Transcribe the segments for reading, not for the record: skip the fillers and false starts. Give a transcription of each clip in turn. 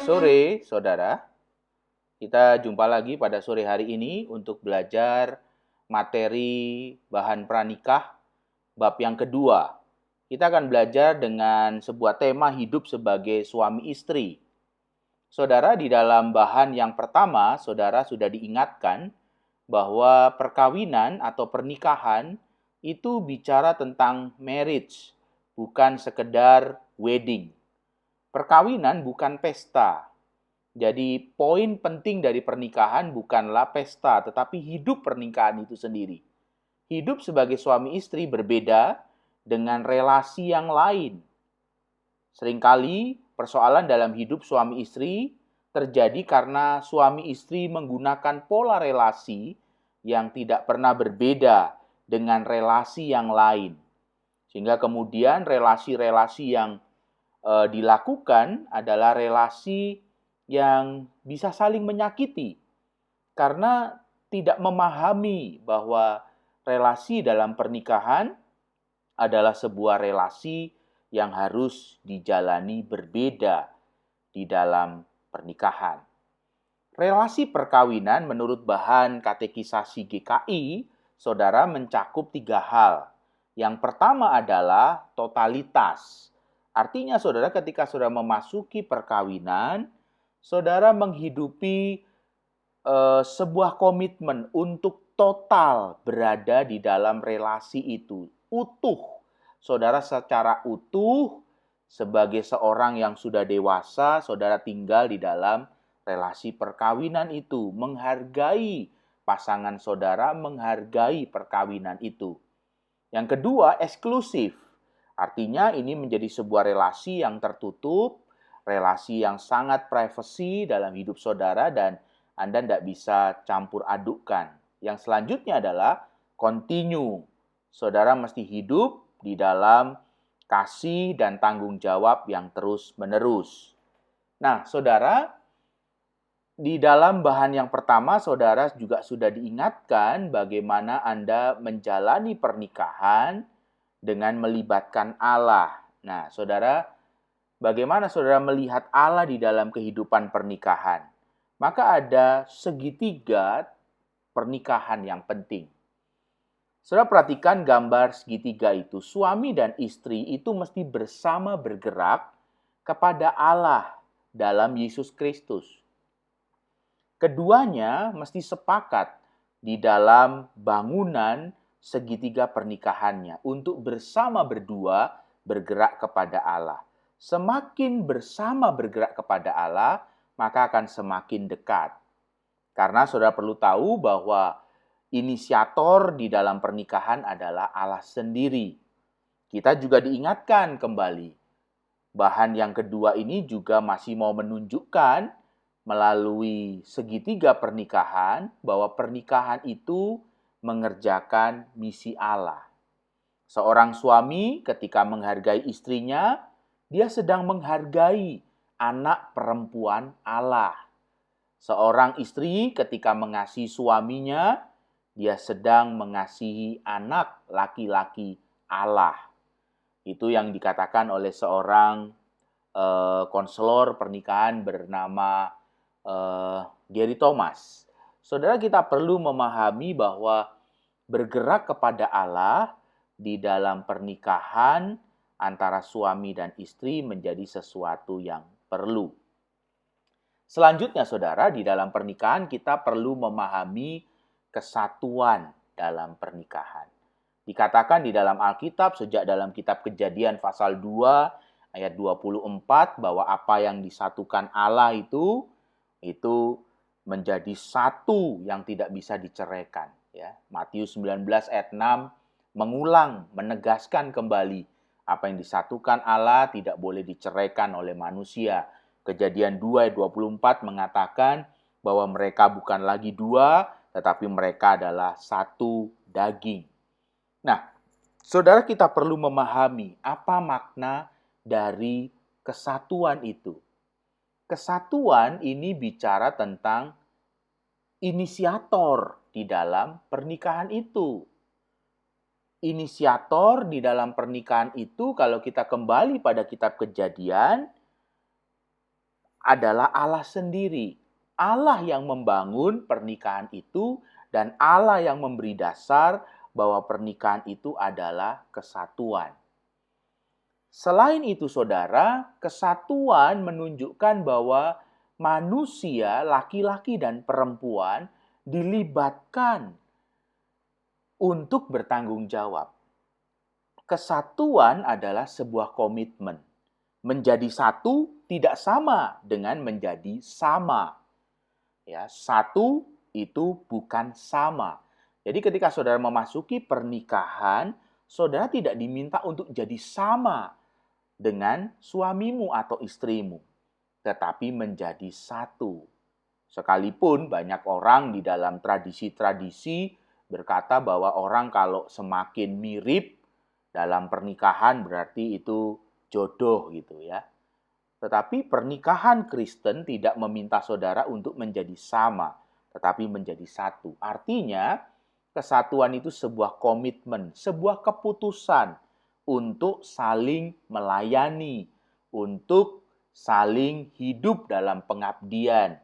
Sore, saudara. Kita jumpa lagi pada sore hari ini untuk belajar materi bahan pranikah bab yang kedua. Kita akan belajar dengan sebuah tema hidup sebagai suami istri. Saudara, di dalam bahan yang pertama, saudara sudah diingatkan bahwa perkawinan atau pernikahan itu bicara tentang marriage, bukan sekedar wedding. Perkawinan bukan pesta. Jadi poin penting dari pernikahan bukanlah pesta, tetapi hidup pernikahan itu sendiri. Hidup sebagai suami istri berbeda dengan relasi yang lain. Seringkali persoalan dalam hidup suami istri terjadi karena suami istri menggunakan pola relasi yang tidak pernah berbeda dengan relasi yang lain. Sehingga kemudian relasi-relasi yang dilakukan adalah relasi yang bisa saling menyakiti karena tidak memahami bahwa relasi dalam pernikahan adalah sebuah relasi yang harus dijalani berbeda di dalam pernikahan. Relasi perkawinan menurut bahan katekisasi GKI, saudara, mencakup 3 hal. Yang pertama adalah totalitas. Artinya, saudara, ketika saudara memasuki perkawinan, saudara menghidupi sebuah komitmen untuk total berada di dalam relasi itu, utuh. Saudara secara utuh, sebagai seorang yang sudah dewasa, saudara tinggal di dalam relasi perkawinan itu, menghargai pasangan saudara, menghargai perkawinan itu. Yang kedua, eksklusif. Artinya ini menjadi sebuah relasi yang tertutup, relasi yang sangat privasi dalam hidup saudara dan Anda tidak bisa campur adukkan. Yang selanjutnya adalah continue. Saudara mesti hidup di dalam kasih dan tanggung jawab yang terus-menerus. Nah, saudara, di dalam bahan yang pertama, saudara juga sudah diingatkan bagaimana Anda menjalani pernikahan dengan melibatkan Allah. Nah, saudara, bagaimana saudara melihat Allah di dalam kehidupan pernikahan? Maka ada segitiga pernikahan yang penting. Saudara perhatikan gambar segitiga itu. Suami dan istri itu mesti bersama bergerak kepada Allah dalam Yesus Kristus. Keduanya mesti sepakat di dalam bangunan segitiga pernikahannya untuk bersama berdua bergerak kepada Allah. Semakin bersama bergerak kepada Allah, maka akan semakin dekat. Karena saudara perlu tahu bahwa inisiator di dalam pernikahan adalah Allah sendiri. Kita juga diingatkan kembali. Bahan yang kedua ini juga masih mau menunjukkan melalui segitiga pernikahan bahwa pernikahan itu mengerjakan misi Allah. Seorang suami ketika menghargai istrinya, dia sedang menghargai anak perempuan Allah. Seorang istri ketika mengasihi suaminya, dia sedang mengasihi anak laki-laki Allah. Itu yang dikatakan oleh seorang konselor pernikahan bernama Gary Thomas. Saudara, kita perlu memahami bahwa bergerak kepada Allah di dalam pernikahan antara suami dan istri menjadi sesuatu yang perlu. Selanjutnya, saudara, di dalam pernikahan kita perlu memahami kesatuan dalam pernikahan. Dikatakan di dalam Alkitab, sejak dalam kitab Kejadian pasal 2 ayat 24, bahwa apa yang disatukan Allah itu menjadi satu yang tidak bisa diceraikan. Ya, Matius 19 ayat 6 mengulang, menegaskan kembali apa yang disatukan Allah tidak boleh diceraikan oleh manusia. Kejadian 2 ayat 24 mengatakan bahwa mereka bukan lagi dua, tetapi mereka adalah satu daging. Nah, saudara, kita perlu memahami apa makna dari kesatuan itu. Kesatuan ini bicara tentang inisiator di dalam pernikahan itu. Inisiator di dalam pernikahan itu, kalau kita kembali pada kitab Kejadian, adalah Allah sendiri. Allah yang membangun pernikahan itu dan Allah yang memberi dasar bahwa pernikahan itu adalah kesatuan. Selain itu, saudara, kesatuan menunjukkan bahwa manusia, laki-laki dan perempuan, dilibatkan untuk bertanggung jawab. Kesatuan adalah sebuah komitmen. Menjadi satu tidak sama dengan menjadi sama. Ya, satu itu bukan sama. Jadi ketika saudara memasuki pernikahan, saudara tidak diminta untuk jadi sama dengan suamimu atau istrimu, tetapi menjadi satu. Sekalipun banyak orang di dalam tradisi-tradisi berkata bahwa orang kalau semakin mirip dalam pernikahan berarti itu jodoh gitu ya. Tetapi pernikahan Kristen tidak meminta saudara untuk menjadi sama, tetapi menjadi satu. Artinya, kesatuan itu sebuah komitmen, sebuah keputusan untuk saling melayani, untuk saling hidup dalam pengabdian.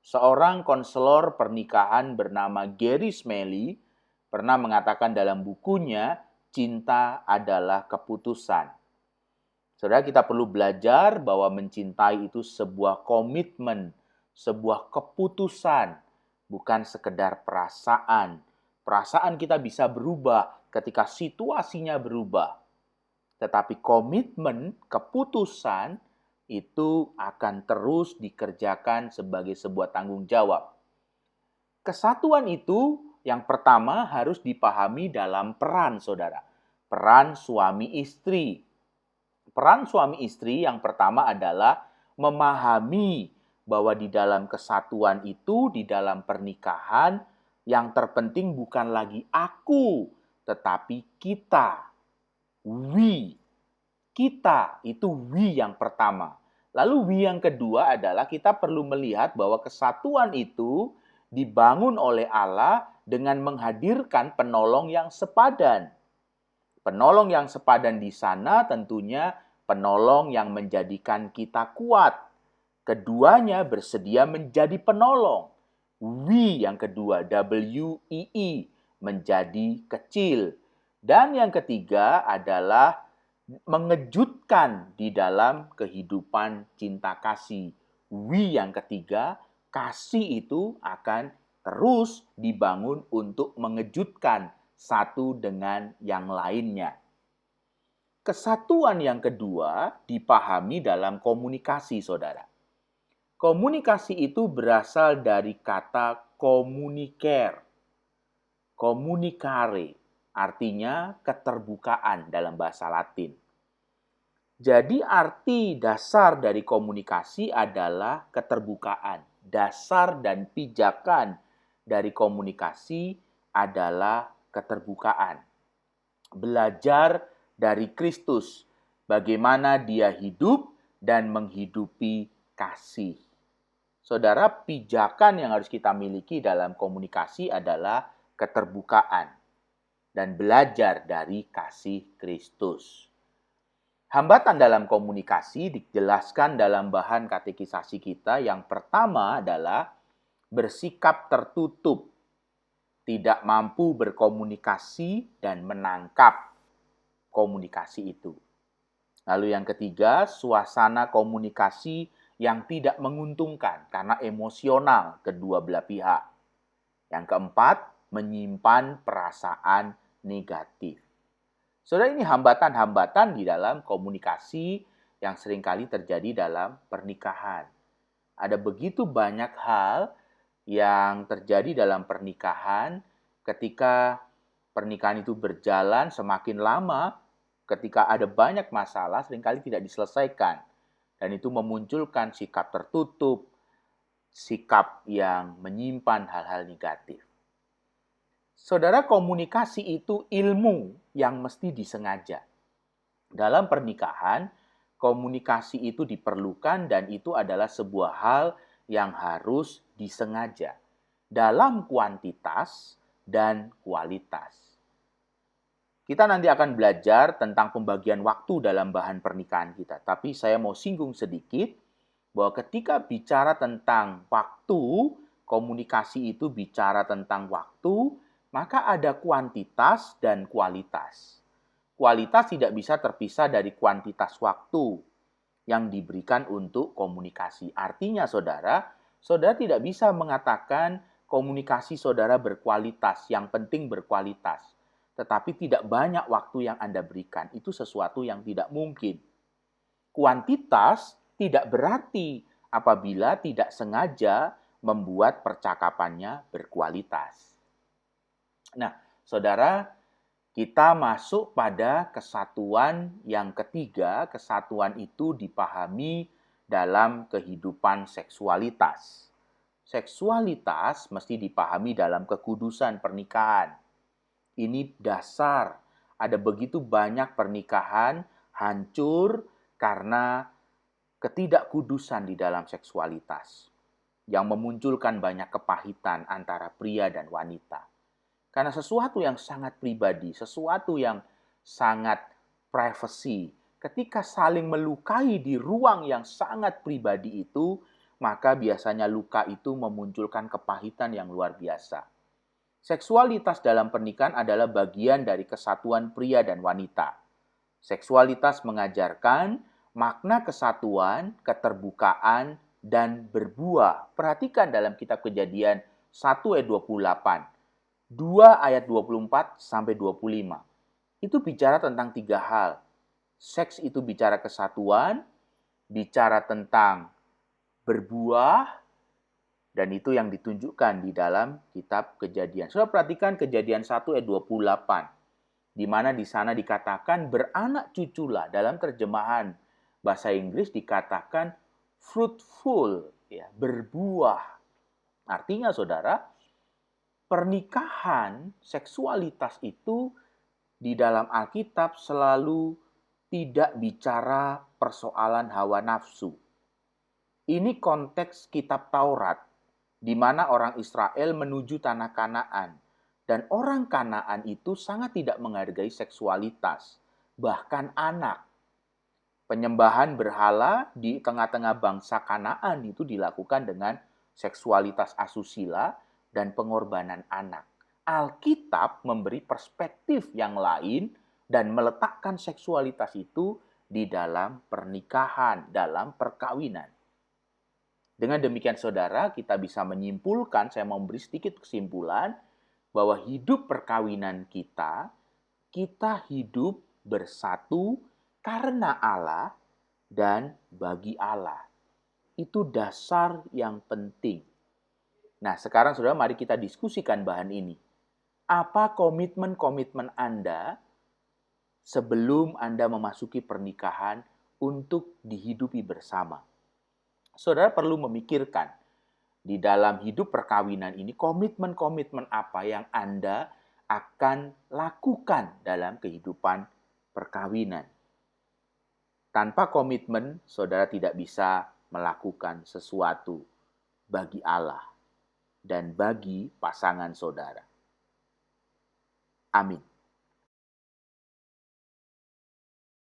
Seorang konselor pernikahan bernama Gary Smalley pernah mengatakan dalam bukunya, "Cinta adalah keputusan." Saudara, kita perlu belajar bahwa mencintai itu sebuah komitmen, sebuah keputusan, bukan sekedar perasaan. Perasaan kita bisa berubah ketika situasinya berubah. Tetapi komitmen, keputusan, itu akan terus dikerjakan sebagai sebuah tanggung jawab. Kesatuan itu yang pertama harus dipahami dalam peran, saudara. Peran suami istri. Peran suami istri yang pertama adalah memahami bahwa di dalam kesatuan itu, di dalam pernikahan, yang terpenting bukan lagi aku, tetapi kita. We. Kita, itu we yang pertama. Lalu we yang kedua adalah kita perlu melihat bahwa kesatuan itu dibangun oleh Allah dengan menghadirkan penolong yang sepadan. Penolong yang sepadan di sana tentunya penolong yang menjadikan kita kuat. Keduanya bersedia menjadi penolong. We yang kedua, W-E-E, menjadi kecil. Dan yang ketiga adalah mengejutkan di dalam kehidupan cinta kasih. We yang ketiga, kasih itu akan terus dibangun untuk mengejutkan satu dengan yang lainnya. Kesatuan yang kedua dipahami dalam komunikasi, saudara. Komunikasi itu berasal dari kata communicare. Communicare artinya keterbukaan dalam bahasa Latin. Jadi arti dasar dari komunikasi adalah keterbukaan. Dasar dan pijakan dari komunikasi adalah keterbukaan. Belajar dari Kristus, bagaimana dia hidup dan menghidupi kasih. Saudara, pijakan yang harus kita miliki dalam komunikasi adalah keterbukaan dan belajar dari kasih Kristus. Hambatan dalam komunikasi dijelaskan dalam bahan katekisasi kita. Yang pertama adalah bersikap tertutup, tidak mampu berkomunikasi dan menangkap komunikasi itu. Lalu yang ketiga, suasana komunikasi yang tidak menguntungkan karena emosional kedua belah pihak. Yang keempat, menyimpan perasaan negatif. Saudara, ini hambatan-hambatan di dalam komunikasi yang seringkali terjadi dalam pernikahan. Ada begitu banyak hal yang terjadi dalam pernikahan ketika pernikahan itu berjalan semakin lama, ketika ada banyak masalah seringkali tidak diselesaikan. Dan itu memunculkan sikap tertutup, sikap yang menyimpan hal-hal negatif. Saudara, komunikasi itu ilmu yang mesti disengaja. Dalam pernikahan, komunikasi itu diperlukan dan itu adalah sebuah hal yang harus disengaja dalam kuantitas dan kualitas. Kita nanti akan belajar tentang pembagian waktu dalam bahan pernikahan kita, tapi saya mau singgung sedikit bahwa ketika bicara tentang waktu, komunikasi itu bicara tentang waktu, maka ada kuantitas dan kualitas. Kualitas tidak bisa terpisah dari kuantitas waktu yang diberikan untuk komunikasi. Artinya, saudara tidak bisa mengatakan komunikasi saudara berkualitas, yang penting berkualitas, tetapi tidak banyak waktu yang Anda berikan. Itu sesuatu yang tidak mungkin. Kuantitas tidak berarti apabila tidak sengaja membuat percakapannya berkualitas. Nah, saudara, kita masuk pada kesatuan yang ketiga. Kesatuan itu dipahami dalam kehidupan seksualitas. Seksualitas mesti dipahami dalam kekudusan pernikahan. Ini dasar. Ada begitu banyak pernikahan hancur karena ketidakkudusan di dalam seksualitas yang memunculkan banyak kepahitan antara pria dan wanita. Karena sesuatu yang sangat pribadi, sesuatu yang sangat privacy, ketika saling melukai di ruang yang sangat pribadi itu, maka biasanya luka itu memunculkan kepahitan yang luar biasa. Seksualitas dalam pernikahan adalah bagian dari kesatuan pria dan wanita. Seksualitas mengajarkan makna kesatuan, keterbukaan, dan berbuah. Perhatikan dalam kitab Kejadian 1 ayat 28, 2 ayat 24 sampai 25. Itu bicara tentang 3 hal. Seks itu bicara kesatuan, bicara tentang berbuah, dan itu yang ditunjukkan di dalam kitab Kejadian. Sudah perhatikan Kejadian 1 ayat 28. Di mana di sana dikatakan beranak cuculah. Dalam terjemahan bahasa Inggris dikatakan fruitful, ya, berbuah. Artinya, saudara, pernikahan, seksualitas itu di dalam Alkitab selalu tidak bicara persoalan hawa nafsu. Ini konteks kitab Taurat, di mana orang Israel menuju tanah Kanaan. Dan orang Kanaan itu sangat tidak menghargai seksualitas, bahkan anak. Penyembahan berhala di tengah-tengah bangsa Kanaan itu dilakukan dengan seksualitas asusila dan pengorbanan anak. Alkitab memberi perspektif yang lain dan meletakkan seksualitas itu di dalam pernikahan, dalam perkawinan. Dengan demikian, saudara, kita bisa menyimpulkan, saya mau beri sedikit kesimpulan, bahwa hidup perkawinan kita hidup bersatu karena Allah dan bagi Allah. Itu dasar yang penting. Nah, sekarang saudara, mari kita diskusikan bahan ini. Apa komitmen-komitmen Anda sebelum Anda memasuki pernikahan untuk dihidupi bersama? Saudara perlu memikirkan, di dalam hidup perkawinan ini, komitmen-komitmen apa yang Anda akan lakukan dalam kehidupan perkawinan. Tanpa komitmen, saudara tidak bisa melakukan sesuatu bagi Allah dan bagi pasangan saudara. Amin.